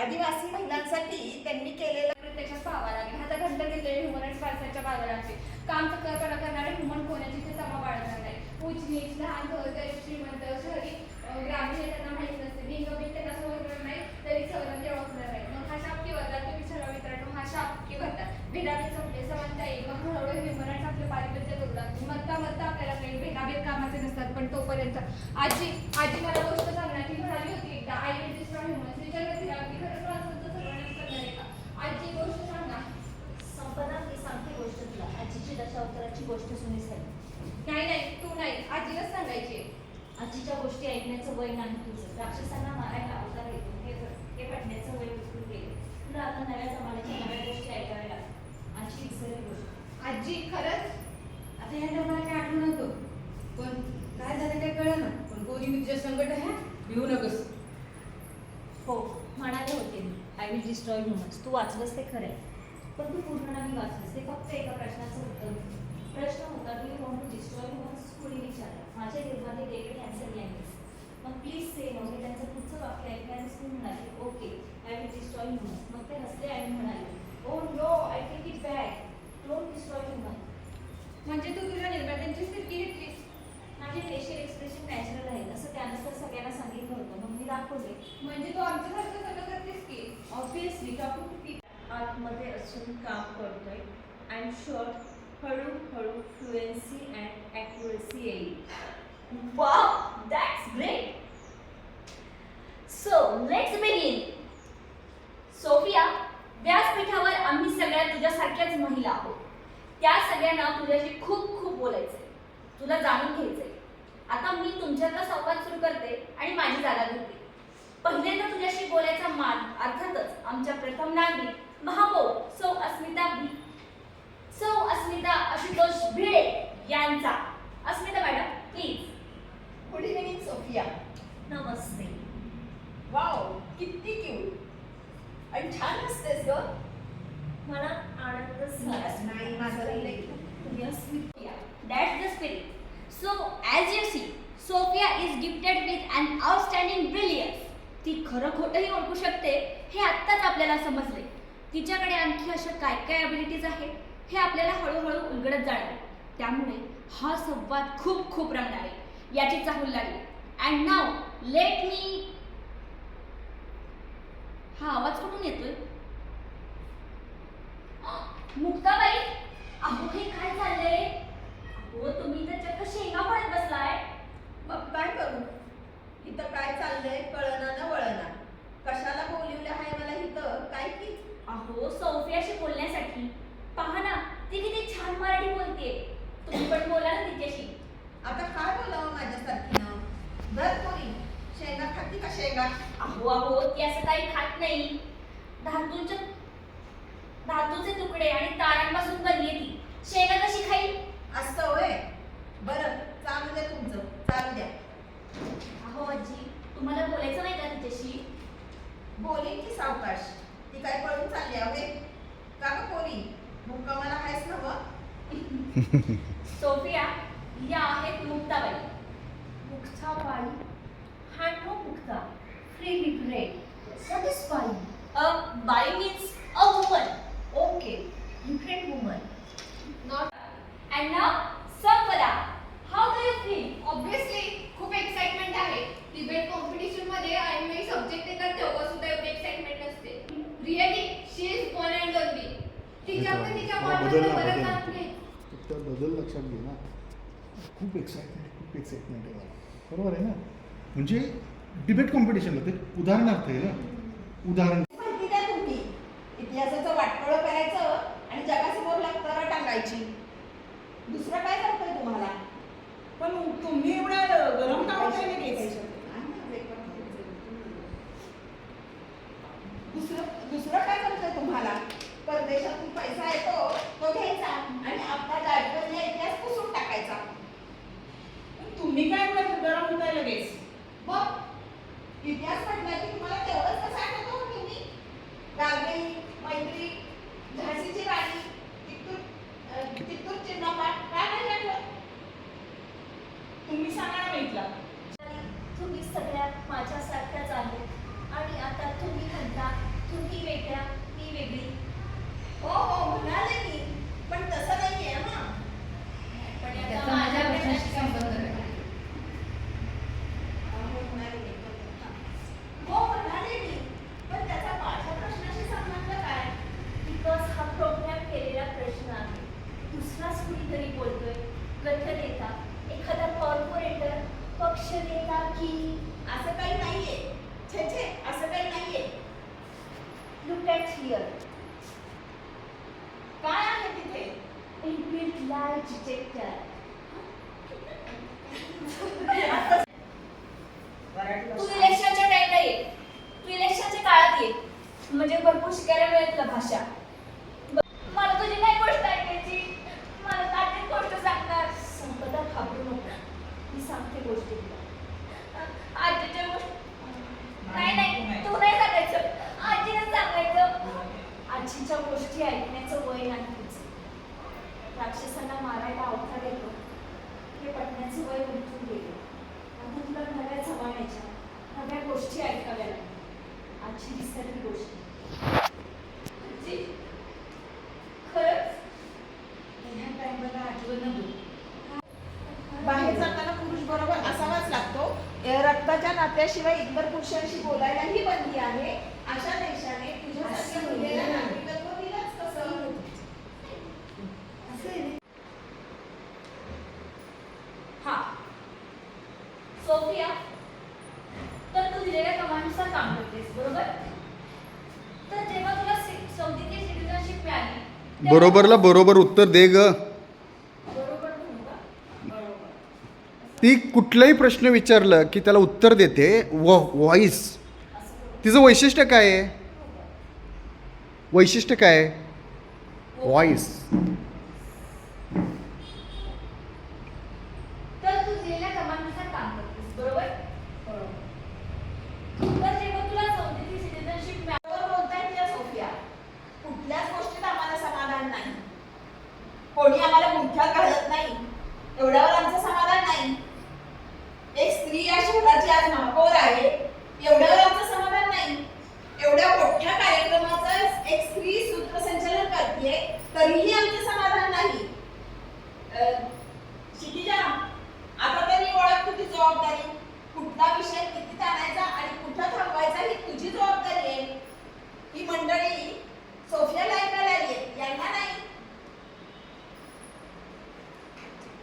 आदिवासी महिलांसाठी त्यांनी केलेलं त्याच्यात पाहावा लागेल. आता घंटा दिलेले ह्युमन राईट्स पार्साच्या पाहावं लागते. काम करणारे ह्युमन कोणाची ते सभा बाळगणार नाही. उच्च नीच लहान गरीब श्रीमंत शहरी ग्रामीण हे त्यांना माहीत नसते. लिंगभेद त्यांना समजणार नाही तरी सवलत ते ओळखणार नाही. मग हा शाप की वरदान तुम्ही सर्व मित्रांनो हा शाप की वरदान. भेदाभेद संपले समानता येईल. मग हळूहळू ह्युमन राईट्स आपलं पारिपत्य करू लागते. मरता आपल्याला काही भेदाभेद कामाचे नसतात. पण तोपर्यंत आजी मला गोष्ट सांगणार ती म्हणाली होती एकदा आय विल डिस्ट्रॉय ह्युमन्स. विचारलं तिला की खरंच माणसांचं सर्वांनाच करणार आहे का? आजी गोष्ट सांग ना. संपदा मी सांगते गोष्ट तुला. आजीची दशावताराची गोष्ट सुनीस आहे. नाही तू नाही आजीलाच सांगायची. आजीच्या गोष्टी ऐकण्याचं वय नाही तुझं. राक्षसांना मारायला अवतार येतो हे पटण्याचं वय विसरून गेले. तुला आता नव्या जमान्याच्या नव्या गोष्टी ऐकाव्या लागतात. आजी विसरली गोष्ट. आजी खरंच आता ह्या मला काय आठवण होतं पण काय झालं काय कळलं ना. पण कोणी तुझ्या संकट आहे भिवू नकोस. हो म्हणाले होते मी आय विल डिस्ट्रॉय ह्युमन्स. तू वाचलंस ते खरं आहे पण तू पूर्ण नाही वाचलंस. ते फक्त एका प्रश्नाचं उत्तर होतं. प्रश्न होता की you want to destroy humans. कुणी विचारला. माझ्या निर्माते वेगळे आन्सर द्यायचे. मग प्लीज से नो. मी त्यांचं पुढचं वाक्य ऐकल्याने तू म्हणाले okay I will destroy humans. मग ते हसले आणि म्हणाले oh no I take it back. Don't destroy humans. म्हणजे तू तुझ्या निर्मात्यांची स्थिती घेतलीस. माझे फेशियल एक्सप्रेशन नॅचरल आहे असं त्यानंतर सगळ्यांना सांगितलं होतं. मग मी दाखवले. म्हणजे तू आमच्यासारखं सगळं करतेस की. ऑब्विसली टॉकिंग टू पीपल आतमध्ये असून काम करतोय. आय एम शुअर हळूहळू फ्लुएन्सी अँड ॲक्युरसी येईल. Wow that's great. So let's begin. Sophia, व्यासपीठावर आम्ही सगळ्या तुझ्यासारख्याच महिला आहोत. त्या सगळ्यांना तुझ्याशी खूप बोलायचंय. तुला जाणून घ्यायचंय. आता मी तुमच्यातला संवाद सुरू करते आणि माझी जागा घेते. पहिल्यांदा तुझ्याशी बोलायचा मान अर्थातच आमच्या प्रथम नागरिक महापौर सौ अस्मिता आशुतोष भिडे यांचा. Asmita madam please. Good evening Sophia. नमस्ते. वाव किती क्यूट आणि छान असतेस ग. मला आनंद झाला. नाही माझं That's the spirit. So, as you see, Sophia is gifted with an outstanding brilliance. ती खरं खोटंही ओळखू शकते हे आत्ताच आपल्याला समजले. तिच्याकडे आणखी अशा काय ॲबिलिटीज आहेत हे आपल्याला हळूहळू उलगडत जाणार. त्यामुळे हा संवाद खूप रंगणार आहे याची चाहूल लागली. And now let me. हा आवाज कुठून येतोय? मुक्ताबाई, अहो हे काय चाललंय? अहो तुम्ही तर चक्क शेंगा पडत बसलाय. मग काय करू. इथं काय चाललंय कळना न वळना. कशाला बोलवलं आहे मला इथं काय की. अहो सोफियाशी बोलण्यासाठी. पहा ना ती किती छान मराठी बोलतेय. तुम्ही पण बोला ना तिच्याशी. आता काय बोलावं माझ्यासारखीनं. दर पोरी शेंगा खाती का शेंगा. अहो ती असं काही खात नाही. धातूचे तुकडे आणि तारांपासून बनली ती. शेंगा कशी खाईल? असं होय. बरं चालू द्या तुमचं चालू द्या. अहो आजी तुम्हाला बोलायचं नाही का तिच्याशी? बोलीन की सावकाश. ती काय पळून चालली हवे का ग पोरी. मुक्कामाला आहेस ना मग. सोफिया या आहेत Muktabai. Muktabai and Mukta freely great satisfying. Bai means a woman. Okay different woman not. And नाव Sampada. How do you feel? Obviously खूप एक्साइटमेंट आहे. डिबेट कॉम्पिटिशन मध्ये ऐनवेळी सब्जेक्ट येतात तेव्हा सुद्धा एवढी एक्साइटमेंट नसते. Really she is one and only. तिच्याकडे तिच्या मनातलं बरं चांगले. त्या बदल लक्षात घे ना. खूप एक्साइटमेंट आहे मला. बरोबर आहे ना. म्हणजे डिबेट कॉम्पिटिशनला ते उदाहरणार्थ आहे ना. उदाहरण माहिती द्या तुम्ही. इतिहासाचं वाटोळं करायचं आणि जगासमोर लागताना टांगायची. दुसरं काय करतोय तुम्हाला. पण तुम्ही एवढ्या गरम का होताय नाही घ्यायचं. दुसरं काय करतोय तुम्हाला. परदेशातून पैसा येतो तो घ्यायचा आणि आपला गाडीवरला इतिहास पुसून टाकायचा. तुम्ही काय एवढं गरम होताय लगेच. मग इतिहास म्हटला की तुम्हाला तेवढंच कसं आठवतो तुम्ही. गांधी मैत्री झाशीची राणी कित्तूर चिन्हपाट काय नाही आठवत. तुम्ही सांगा ना इथला. तुम्ही सगळ्यात माझ्यासारख्याच आहोत आणि आता तुम्ही म्हणता क्लिअर. काय आहे तिथे? इनबिल्ट लाय डिटेक्टर. तू इलेक्शनच्या टाइमला ये, तू इलेक्शनच्या काळात ये, म्हणजे भरपूर शिकायला मिळेल तुला भाषा. मला तुझी नाही गोष्ट ऐकायची, मला तात्यात गोष्ट सांगणार. संपदा घाबरू नको, मी सांगते गोष्टी तुला. आजीच्या गोष्ट नाही नाही तू नाही सांगायचं, आजीने सांगायचं. आजीच्या गोष्टी ऐकण्याचं वय नाही तुझं. राक्षसांना मारायला अवतार येतो हे पटण्याचं वय उलटून गेलं. आता तुला नव्या जमान्याच्या नव्या गोष्टी ऐकाव्या लागल्या. आजी विसरली गोष्टी. आजी खरंच ह्या टाइमला आठवण नको. बाहेर जाताना पुरुष बरोबर असावाच लागतो. रक्ताच्या नात्याशिवाय इतर पुरुषांशी बोलायलाही बंदी आहे. अशा देशाने तुझ्यासारख्या मुलीला नागरिकत्व दिलंच कसं? हा सोफिया, तर तू दिलेल्या कमांडनुसार काम करतेस बरोबर. तर जेव्हा तुला सौदीची सिटिझनशिप मिळाली तेव्हा- बरोबरला बरोबर उत्तर दे ग. बरोबर म्हणू का? बरोबर. ती कुठलाही प्रश्न विचारलं की त्याला उत्तर देते व्हॉइस. तिचं वैशिष्ट्य काय आहे? वैशिष्ट्य काय आहे? व्हॉइस. तर तू दिलेल्या कमांडनुसार काम करतेस बरोबर. तर जेव्हा तुला सौदीची सिटिझनशिप मिळाली बरोबर बोलताय त्या सोफिया. कुठल्याच गोष्टीत आम्हाला समाधान नाही. कोणी आम्हाला गुंठ्यात घालत नाही, एवढ्यावर आमचं समाधान नाही. एक स्त्री या शहराची आज महापौर आहे, एवढ्यावर आमचं समाधान नाही. एवढ्या मोठ्या कार्यक्रमाचं एक स्त्री सूत्रसंचालन करते, तरीही आमचं समाधान नाही. क्षितिजा, आता तरी ओळख तुझी जबाबदारी. कुठला विषय किती आणायचा आणि कुठं थांबवायचा ही तुझी जबाबदारी आहे. ही मंडळी सोफियाला ऐकायला आली, यांना नाही.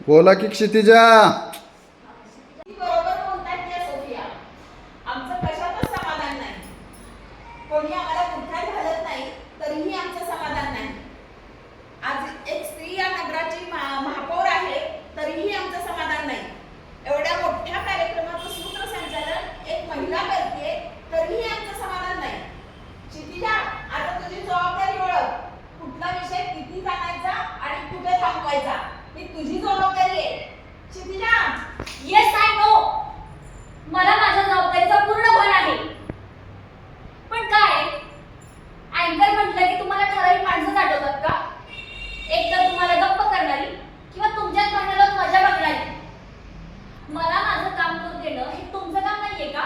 बोला की क्षितिजा. ती बरोबर बोलतायत त्या सोफिया. आमचं कशातच समाधान नाही. कोणी आम्हाला गुंठ्यात घालत नाही, तरीही आमचं समाधान नाही. आज एक स्त्री या नगराची महापौर आहे, तरीही आमचं समाधान नाही. एवढ्या मोठ्या कार्यक्रमाचं सूत्रसंचालन एक महिला करते, तरीही आमचं समाधान नाही. क्षितिजा, आता तुझी जबाबदारी ओळख. कुठला विषय किती जाणायचा आणि कुठे थांबवायचा ही तुझी जबाबदारी आहे. क्षितिजा, येस आय नो, मला माझ्या जबाबदारीचा पूर्ण भान आहे. पण काय अँकर म्हटलं की तुम्हाला ठराविक माणसंच आठवतात का? एक तर तुम्हाला गप्प करणारी किंवा तुमच्याच भांडणाला मजा बघणारी. मला माझं काम करून देणं हे तुमचं काम नाहीये का?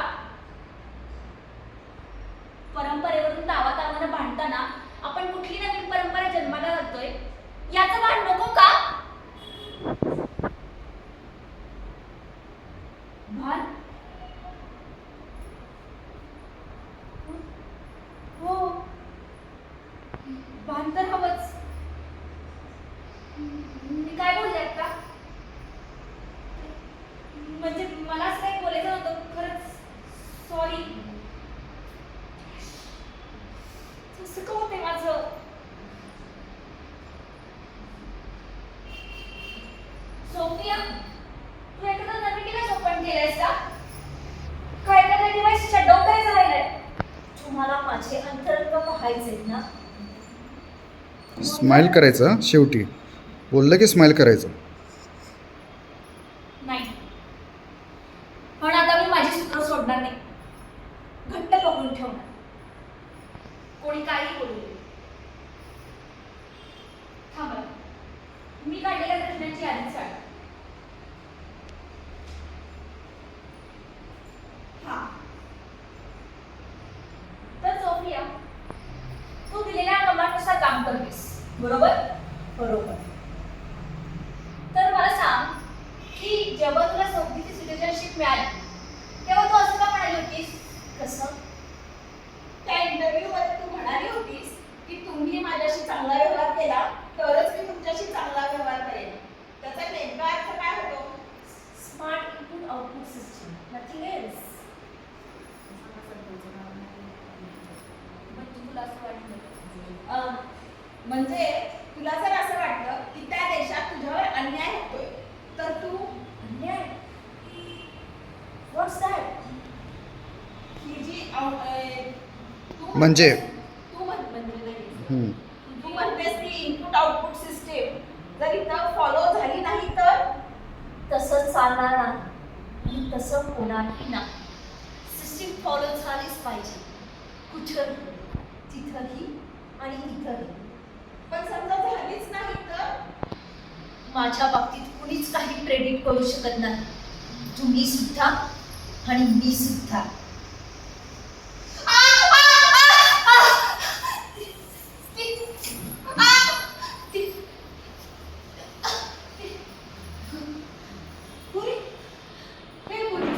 परंपरेवरून तावातावानं भांडताना आपण कुठली नवीन परंपरा जन्माला घालतोय याचं भान नको का? भान हो, भान तर हवंच. मी काय बोलले आता? म्हणजे मला असं काही बोलायचं नव्हतं खरंच. सॉरी. तसं का होते माझं? सोफिया, तू एखादा नवीन डिव्हाइस ओपन केलंयस का? काय एखादा डिव्हाइस शटडाऊन करायचं राहिलंय? तुम्हाला माझे अंतरंग पाहायचेत ना? स्माइल करायचं शेवटी. बोललं की स्माइल करायचं. नाही, पण आता मी माझी सूत्र सोडणार नाही. घट्ट पकडून ठेवणार. कोणी काही बोलू दे. थांबा, मी काढलेल्या प्रश्नांची यादीच काढा. हा, तर सोफिया, तू दिलेल्या कमांडनुसार काम करतेस बरोबर. बरोबर. तर मला सांग की जेव्हा तुला सौदीची सिटिझनशिप मिळाली तेव्हा तू असं का म्हणाली होतीस? कसं? त्या इंटरव्ह्यू मध्ये तू म्हणाली होतीस की तुम्ही माझ्याशी चांगला व्यवहार केला तरच मी तुमच्याशी चांगला व्यवहार करेन. त्याचा नेमका अर्थ काय होतो? Smart input output system, nothing else. पण तुला असं वाटलं म्हणजे तुला जर असं वाटलं की त्या देशात तुझ्यावर अन्याय होतोय तर तू अन्याय व्हॉट्स दॅट? ही जी तू म्हणजे? तू म्हणजे नाही. हम्म. तू म्हणतेस ती इनपुट आउटपुट सिस्टीम जर इथं फॉलो झाली नाही तर तसं चालणार नाही आणि तसं होणारही नाही. सिस्टीम फॉलो झालीच पाहिजे, कुठं तिथंही आणि इथंही. पण समजा झालीच नाही तर माझ्या बाबतीत कुणीच काही प्रेडिक्ट करू शकत नाही, तुम्ही सुद्धा आणि मी सुद्धा. पुरी हे पुरी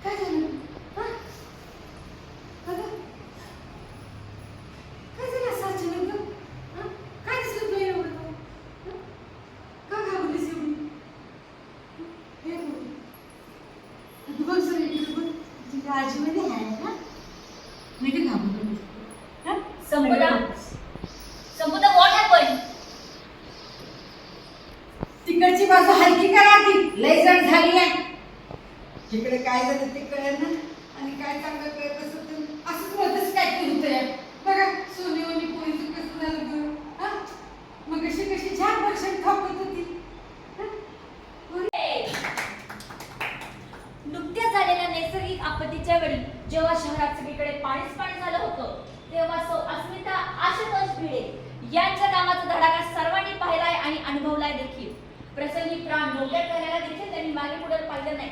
काय झालं हा? अगं काय झालं असं अचानक ग? हा? काय दिसलं तुला एवढं हा? का घाबरलीस एवढी? हे पुरी बघ सर इकडे बघ तुझ्या आजीमध्ये आहे ना मी ते घाबरलो हा संपदा व्हॉट हॅपन? तिकडची बाजू हलकी करा ती लय जण झाली आहे तिकडे काय झालं ते कळेल ना आणि काय चांगलं कळत असं तर असंच होतच काय ते होतंय बघा सोनेवणी पोळीचं कसं झालं बरं हा मग कशी कशी छान वर्षण खापत होती हा? नुकत्याच झालेल्या नैसर्गिक आपत्तीच्या वेळी जेव्हा शहरात सगळीकडे पाणीच पाणी झालं होतं तेव्हा सौ अस्मिता आशुतोष भिडे यांच्या कामाचा धडाका सर्वांनी पाहिलाय आणि अनुभवलाय देखील. प्रसंगी प्राण डोक्यात करायला देखील त्यांनी मागे पुढे पाहिलं नाही.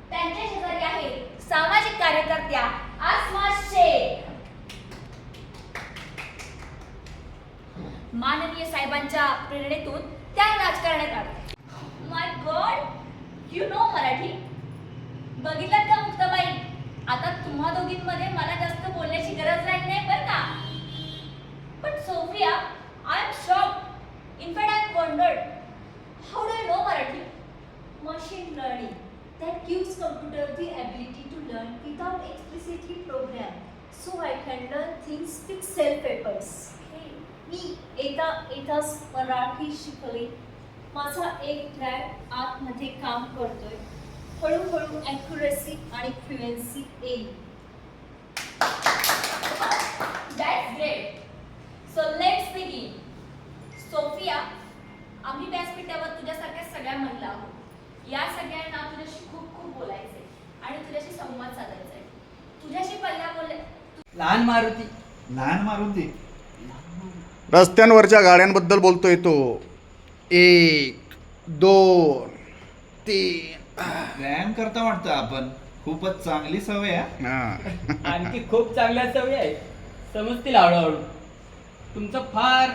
त्यांच्या शेजारी आहेत सामाजिक कार्यकर्त्या आसमा शेख. माननीय साहेबांच्या प्रेरणेतून त्या राजकारणात आल्या. माय गॉड, यू नो मराठी. बघितलं का मुक्ताबाई, आता तुम्हा दोघींमध्ये मला जास्त बोलण्याची गरज राहिली नाही बरं का. पण Sophia, I am shocked. In fact, I wondered, how do I know Marathi? Machine learning that gives computer the ability to learn without explicitly programmed, so I can learn things with self-papers. मी येताच मराठी शिकले. माझा एक track आतमध्ये काम करतोय. हळूहळू accuracy आणि fluency येईल. That's great. So let's begin. Sofia, आम्ही व्यासपीठावर तुझ्यासारख्या सगळ्या महिला आहोत. या सगळ्यांना तुझ्याशी खूप खूप बोलायचंय आणि तुझ्याशी संवाद साधायचा आहे. तुझ्याशी पहिला लहान मारुती. लहान मारुती. रस्त्यांवरच्या गाड्यांबद्दल बोलतोय तो. 1 2 3. व्यायाम करता वाटतं आपण. खूपच चांगली सवय आहे. हा. आणखी खूप चांगल्या सवयी आहेत, समजतील हळूहळू. तुमचं फार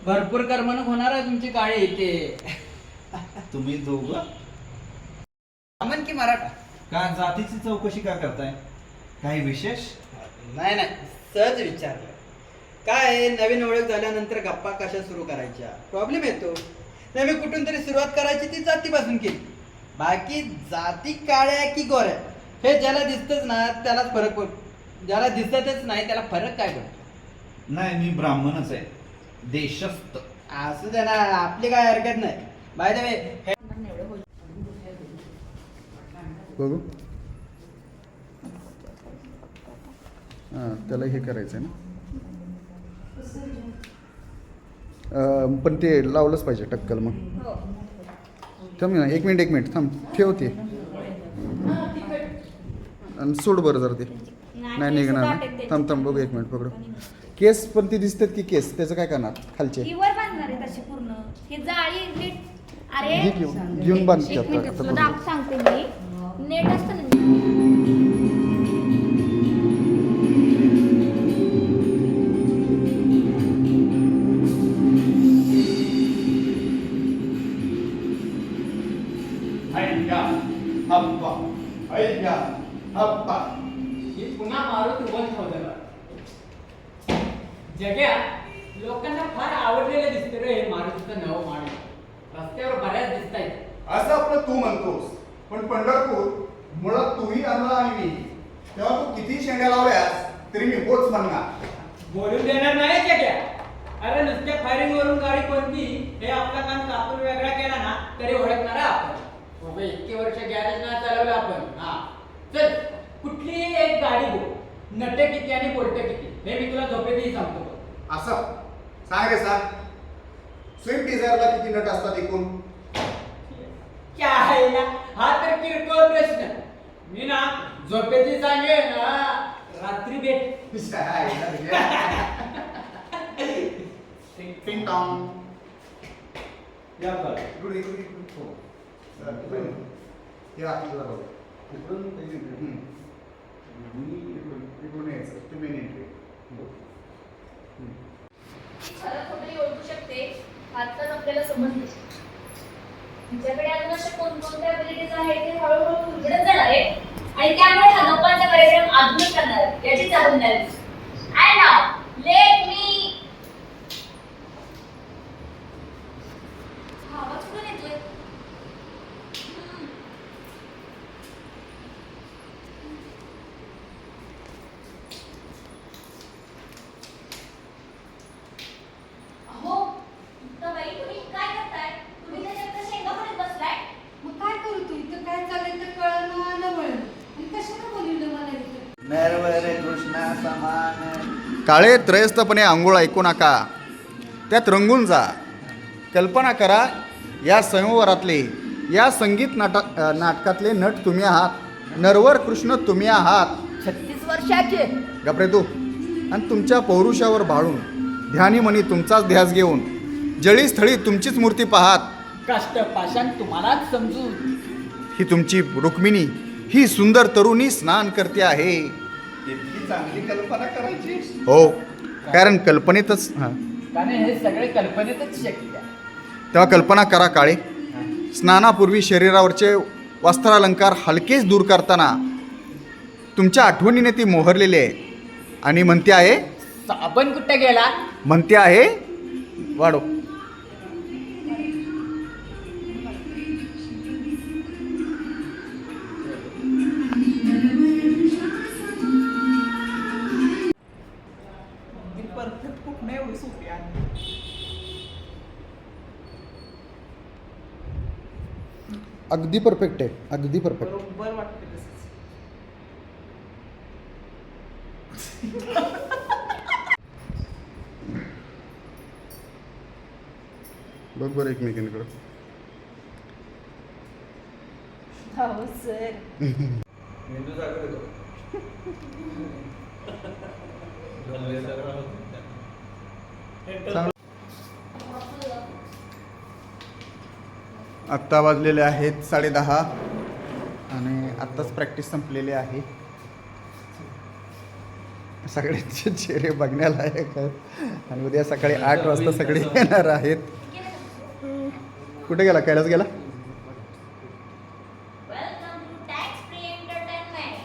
भरपूर करमणूक होणार आहे तुमची काळे इथे. तुम्ही दोघं अमन की मराठा? का जातीची चौकशी का करताय? काही विशेष? नाही नाही, सहज विचारलं. काय आहे, नवीन ओळख झाल्यानंतर गप्पा कशा सुरू करायच्या प्रॉब्लेम येतो. नवी कुठून तरी सुरुवात करायची ती जातीपासून केली. बाकी जाती काळ्या की गोऱ्या हे ज्याला दिसतच ना त्यालाच फरक पडतो. ज्याला दिसतच नाही त्याला फरक काय पडतो? नाही, मी ब्राह्मणच आहे, देशस्थ. असू दे ना, आपली काय हरकत नाही. बाय द वे, बघू. हां, त्याला हे करायचं आहे ना. पण ते लावलंच पाहिजे टक्कल. मग थांब ना, एक मिनिट थांब, ठेवते आणि सोड बरं जरा ते. नाही निघणार ना. थांब बघू, एक मिनिट पकडू. केस पण ती दिसतात की केस, त्याचं काय करणार खालचे? ही वर बांधणार आहे तशी पूर्ण. ही जाळी नीट. अरे घेऊन बांधते एक मिनिट, आता तुला बघू. सांगते मी. नेट असतं ना. ही पुन्हा मारुती उभं ठेवलं. जग्या लोकांना फार आवडलेलं दिसते रे हे मारुतीचं नवं माणूस. रस्त्यावर बऱ्याच दिसत आहेत. असं आपलं तू म्हणतोस, पण पंढरपूर मुळात तूही आणला आणि मी. तेव्हा तू किती शेंड्या लावल्यास तरी मी होच म्हणणार. बोलून देणार नाही का क्या? अरे नुसत्या फायरिंग वरून गाडी कोणती हे आपला कान कापून वेगळा केला ना तरी ओळखणार आहे आपण. बाबा इतके वर्ष गॅरेज ना चालवलं आपण. हा चल कुठली एक गाडी बोल, नटे किती आणि बोलटे किती हे मी तुला झोपेतही सांगतो. असं सांग रे सांग. स्विफ्ट डिझायरला किती नट असतात एकूण? क्या आहे ना हा तर किरकोळ प्रश्न. मी ना झोपेतही सांगेन ना रात्री भेट. टिंग टॉंग. या बरं. इकडून इकडून इकडून. हो. इकडून. हे आतलं जाऊ. इकडून इकडून यायचं. ते मेन एंट्री. खरं खोटं ओळखू शकते आत्ताच आपल्याला समजले. तुमच्याकडे अजून अशा कोणकोणत्या ॲबिलिटीज आहेत ते हळूहळू उलगडत जाणार आहे आणि त्यामुळे हा गप्पांचा कार्यक्रम आधुनिक करणार आहे याची जबाबदारी. अँड नाउ लेट मी हा आवाज कुठून येतोय? अहो तर बाई तुम्ही काय करताय? तुम्ही त्याच्यात शेंगा पडत बसलाय. मग काय करू तू इथं काय चाललंय तर कळलं न वळलं आणि कशाला बोलवलं मला इथं? नरवर कृष्णा समान. काळे त्रयस्थपणे आंघोळ ऐकू नका, त्यात रंगून जा. कल्पना करा या स्वयंवरातले, या संगीत नाटकातले नट तुम्ही आहात. नरवर कृष्ण तुम्ही आहात. 36 वर्षाचे. गपरे तू. आणि तुमच्या पौरुषावर भाळून ध्यानी मनी तुमचाच ध्यास घेऊन जळी स्थळी तुमचीच मूर्ती पाहात. काष्ट पाषाण तुम्हालाच समजू. ही तुमची रुक्मिणी, ही सुंदर तरुणी स्नान करते आहे. इतकी चांगली कल्पना करायची. हो, कारण कल्पनेतच हां. कारण हे सगळे कल्पनेतच शक्य आहे. तेव्हा कल्पना करा काळे, स्नानापूर्वी शरीरावरचे वस्त्रालंकार हलकेच दूर करताना तुमच्या आठवणीने ती मोहरलेली आहे आणि म्हणते आहे, साबण कुठे गेला? म्हणते आहे वाढो. परफेक्ट खूप नाही एवढी सोपी आहे. अगदी परफेक्ट आहे, अगदी परफेक्ट. बरोबर वाटते तसंच. बघ बरं एकमेकांकडं. हो सर. मेंदू जागा देतो. आत्ता वाजलेले आहेत 10:30 आणि आत्ताच प्रॅक्टिस संपलेली आहे. सगळ्यांचे चेहरे बघण्यालायक आहेत आणि उद्या सकाळी 8 वाजता सगळे येणार आहेत. कुठे गेला? कैलास गेला? Welcome to tax free entertainment.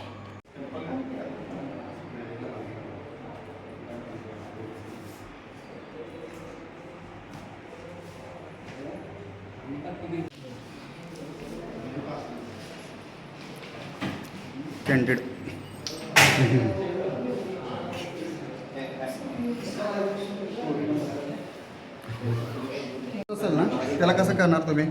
Candid. असेल ना, त्याला कसं करणार तुम्ही?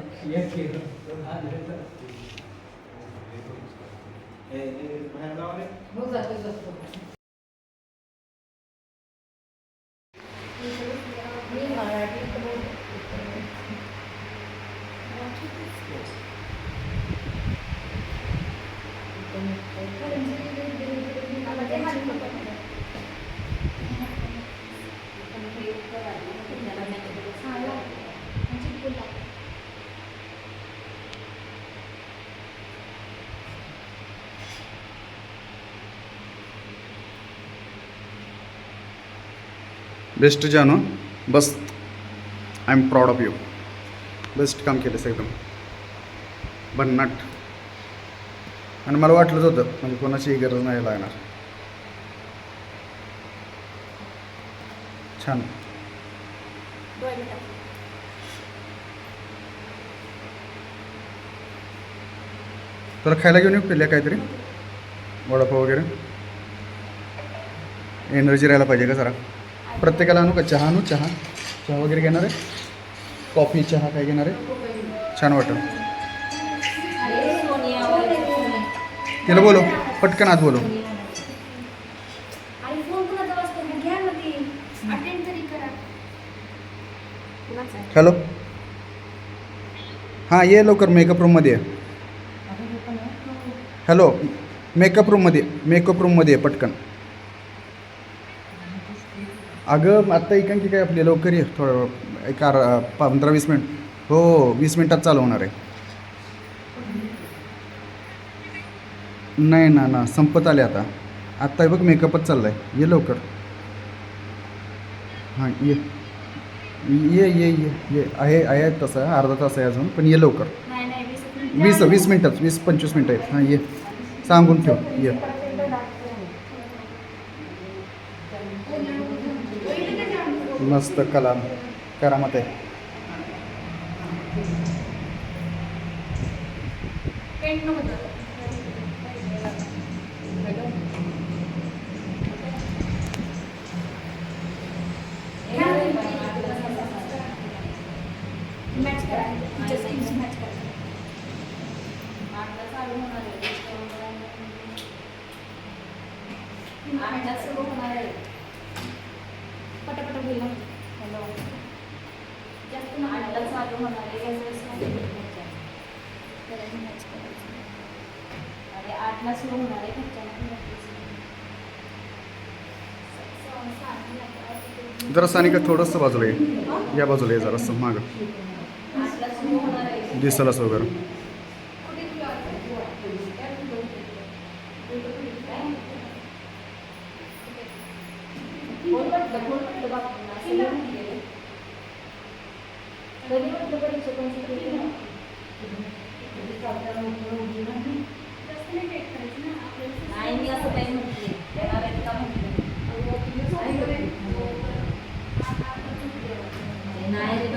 बेस्ट जानू, बस. I am proud of you. Best काम केलंस एकदम भन्नाट. आणि मला वाटलंच होतं म्हणजे कोणाचीही गरज नाही लागणार. छान. तुला खायला घेऊन येऊ पिल्ल्या काहीतरी वडापाव वगैरे. एनर्जी राहायला पाहिजे का जरा. प्रत्येकाला आणू का चहा आणू चहा वगैरे घेणार आहे कॉफी चहा काय घेणार आहे छान वाटेल अरे सोनिया वगैरे. तिला बोलो पटकन आत बोलो आणि फोन कुणाचा वाजतो मग घ्या ना ती अटेंड तरी करा. कुणाचा आहे? हॅलो हां ये लवकर मेकअप रूममध्ये आहे हॅलो मेकअप रूममध्ये आहे पटकन अगं आत्ता इकडं की काय आपली लवकर ये थोडं एक 15-20 मिनिट हो 20 मिनिटात चालू होणार आहे नाही ना संपत आले आता आत्ता बघ मेकअपच चालला आहे ये लवकर हां ये आहे तसं अर्धा तास आहे अजून पण ये लवकर नाही नाही 20 मिनिटात 20-25 मिनिटं आहेत हां ये सांगून ठेव ये मस्त करामत आहे पेंट नको तर. मॅच करा तुमच्या स्किनची मॅच करा. आता चालू होणार आहे आठला सुरू होणार आहे पटापट बोला. हॅलो जास्त ना 8ला चालू होणार आहे मॅच करायचं. अरे 8ला सुरू होणार आहे जरा सानिका थोडंसं बाजूला ये या बाजूला ये जरासं मागं 8ला सुरू होणार आहे दिसल असं वगैरे कुठे तुला बोल म्हटलं बापूंना असं लिहून गेलं. कधी म्हटलं परीक्षा कोणती केली ना जास्त नाही पेट करायचं ना आपल्याला. नाही मी असं काही म्हटले येणार आहेत का म्हटलं नाही रे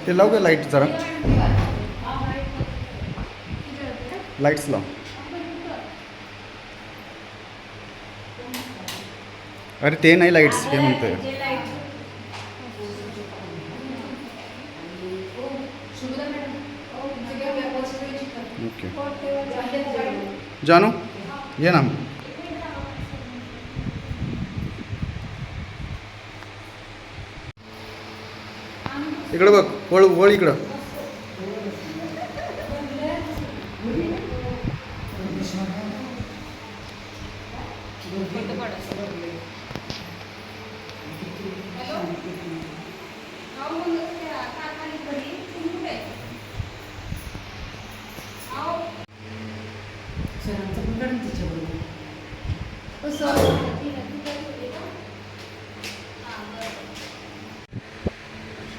ते लाव का लाईट जरा लाईट्स लाव अरे ते नाही लाईट्स हे म्हणतोय ओके जानू ये ना इकडं बघ वळ इकडं सरांचं पण करा तिच्याबरोबर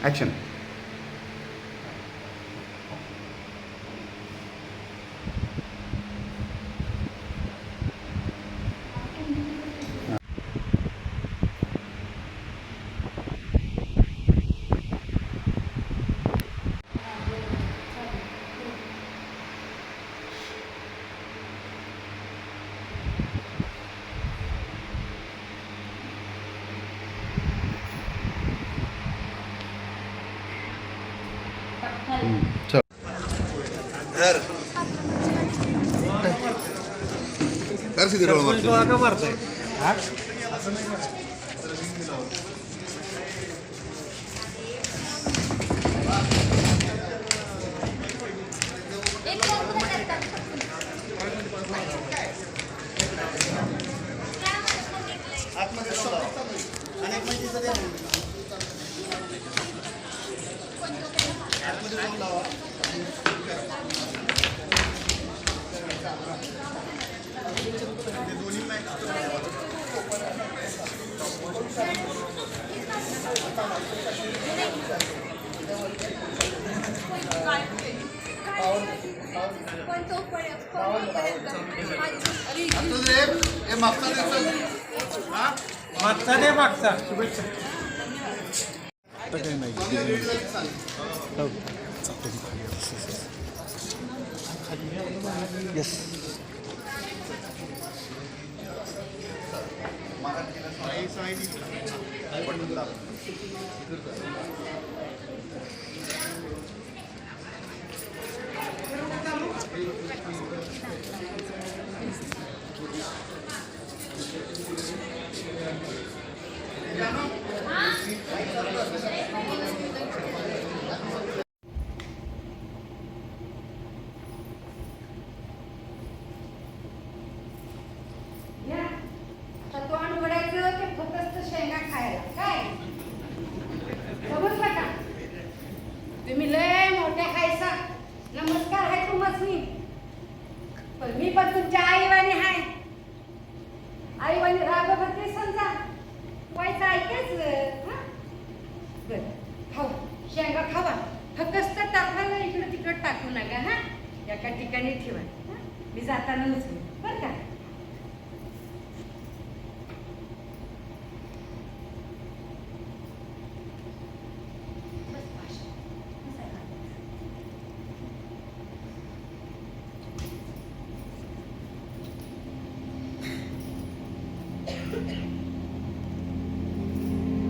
ॲक्शन चल कर सीधी रोल मारते मागचा दे मागचा शुभेच्छा काही नाही येस. या आता तोंड उघडायचं ते फक्त शेंगा खायला काय समजलं का तुम्ही लय मोठ्या खायचा नमस्कार आहे तुम्हाला पण मी पण तुमच्या आईवाणी आहे आईवाणी राबवत नाही समजा व्हायचं ऐकायचं हा बरं खावा शेंगा खावा फक्त टाकायला इकडं तिकडं टाकू नका हा एका ठिकाणी ठेवा हा? मी जाताना उचलू बरं का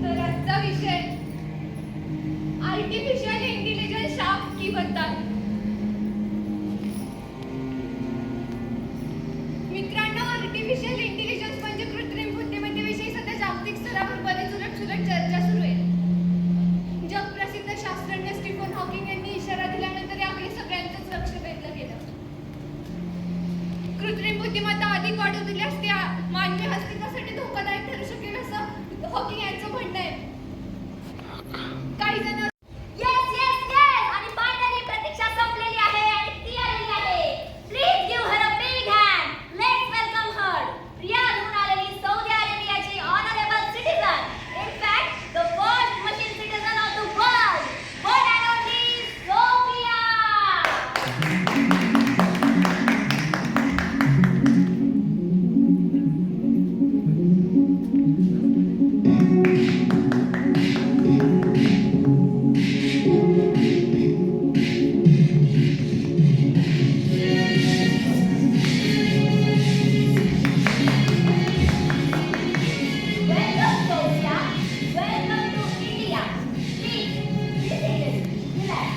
तर आजचा विषय आर्टिफिशियल इंटेलिजन्स शाप की बनतात. मित्रांनो, आर्टिफिशियल इंटेलिजन्स म्हणजे कृत्रिम बुद्धिमत्तेविषयी सध्या जागतिक स्तरावर बरेच उलटसुलट चर्चा सुरू आहे. जगप्रसिद्ध शास्त्रज्ञ स्टीफन हॉकिंग यांनी इशारा दिल्यानंतर याकडे सगळ्यांचंच लक्ष वेधलं गेलं. कृत्रिम बुद्धिमत्ता अधिक वाढू दिल्यास त्या मानवी अस्तित्वासाठी धोकादायक ठरू शकेल असं हॉकिंग यांचं म्हणणं आहे. काही जण येस येस येस आणि फायनली प्रतीक्षा संपलेली आहे आणि ती आलेली आहे. Please give her a big hand. Let's welcome her. रियादहून आलेली सौदी अरेबियाची honourable citizen. In fact the first machine citizen of the world. One and only Sophia. Welcome Sophia. Welcome to India. Please, be seated. Relax.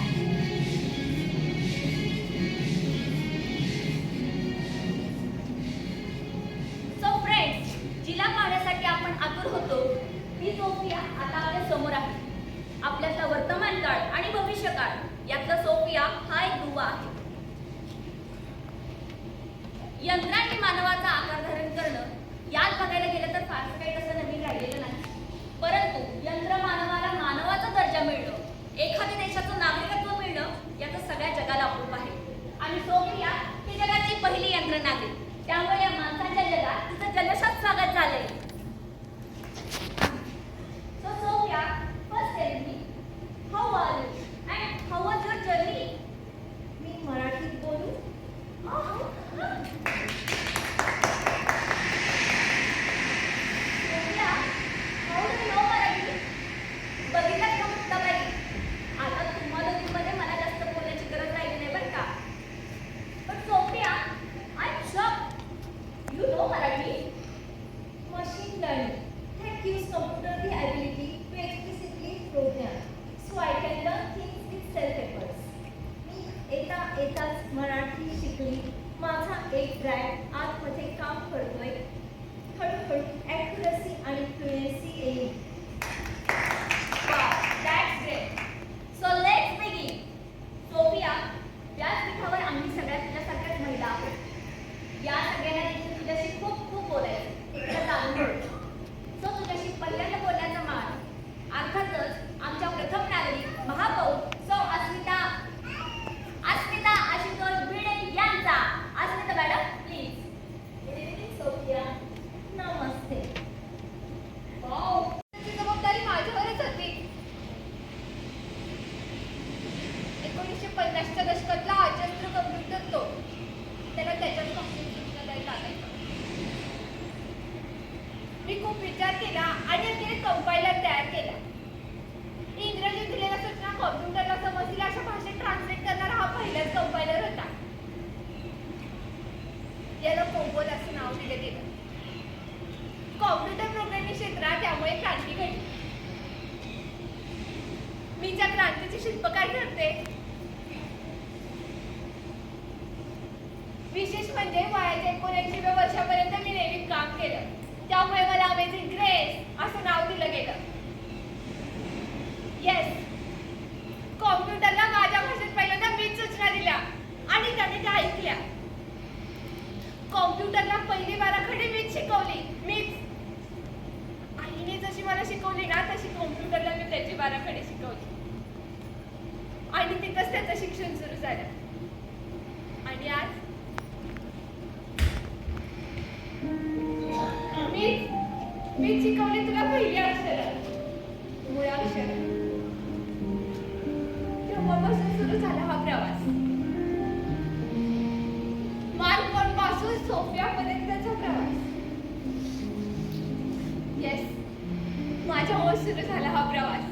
So friends, जिला पाहण्यासाठी आपण आतुर होतो ती Sofia आता आपल्या समोर आहे. आपल्यातला वर्तमान काळ आणि भविष्य काळ यातला सोफिया हा एक दुवा आहे. यंत्रांनी मानवाचा आकार धारण करणं यात बघायला गेलं तर फारसं काही तसं नवीन राहिलेलं नाही. परंतु यंत्र मानवाला मानवाचा दर्जा मिळणं, एखाद्या देशाचं नागरिकत्व मिळणं याचं सगळ्या जगाला अप्रूप आहे. आणि सोफिया ही जगाची पहिली यंत्र नागरिक. त्यामुळे या माणसाच्या जगात तिचं जल्लोषात स्वागत झालंय. So Sophia, first tell me, how are you and how was your journey? मी मराठीत बोलू? Sophia, how do you know Marathi? बघितलं का मुक्ताबाई? आता तुम्हा दोघींमध्ये मला जास्त बोलण्याची गरज राहिली नाही बरं का? But Sophia, I'm shocked. You know Marathi? Machine learning that gives computer the ability to explicitly program, so I can learn things with self-efforts. मी येताच मराठी शिकली. माझा एक ड्राईव्ह आतमध्ये काम करतोय. हळूहळू ॲक्युरसी आणि फ्लुएन्सी येईल. Wow, that's great. So let's begin. Sophia, व्यासपीठावर आम्ही सगळ्या तुझ्यासारख्याच महिला आहोत. या सगळ्यांना देखील तुझ्याशी खूप खूप बोलायचं, तुला जाणून घ्यायचं. सो तुझ्याशी पहिल्यांदा बोलण्याचा मान अर्थातच आमच्या प्रथम नागरिक महापौर सौ अस्मिता आशुतोष भिडे यांचा. Asmita madam please. Good evening Sophia. नमस्ते. वाव, त्याची जबाबदारी माझ्यावरच होती. 1950च्या दशकातला अजस्त्र कम्प्युटर तो त्याला त्याच्याच कंपनीत टाकायचा. मी खूप विचार केला आणि अखेर कंपायलर तयार केला. इंग्रजीत दिलेल्या सूचना कॉम्प्युटरला समजतील अशा भाषेत ट्रान्सलेट होते. विशेष म्हणजे वयाच्या 79व्या वर्षापर्यंत मी नेव्हीत काम केलं. त्यामुळे मला अमेझिंग ग्रेस असं नाव दिलं गेलं. येस, कॉम्प्युटरला माझ्या भाषेत पहिल्यांदा मीच सूचना दिल्या आणि त्याने त्या ऐकल्या. कॉम्प्युटरला पहिली बाराखडी मीच शिकवली. मीच. आईने जशी मला शिकवली ना तशी कॉम्प्युटरला मी त्याची बाराखडी शिकवली. आणि तिथंच त्याचं शिक्षण सुरू झालं. आणि आज मी शिकवली तुला पहिली अक्षर, मुळाक्षर. तेव्हापासून सुरू झाला हा प्रवास. मार्क 1 पासून सोफियापर्यंतचा प्रवास. येस, माझ्यामुळे सुरू झाला हा प्रवास.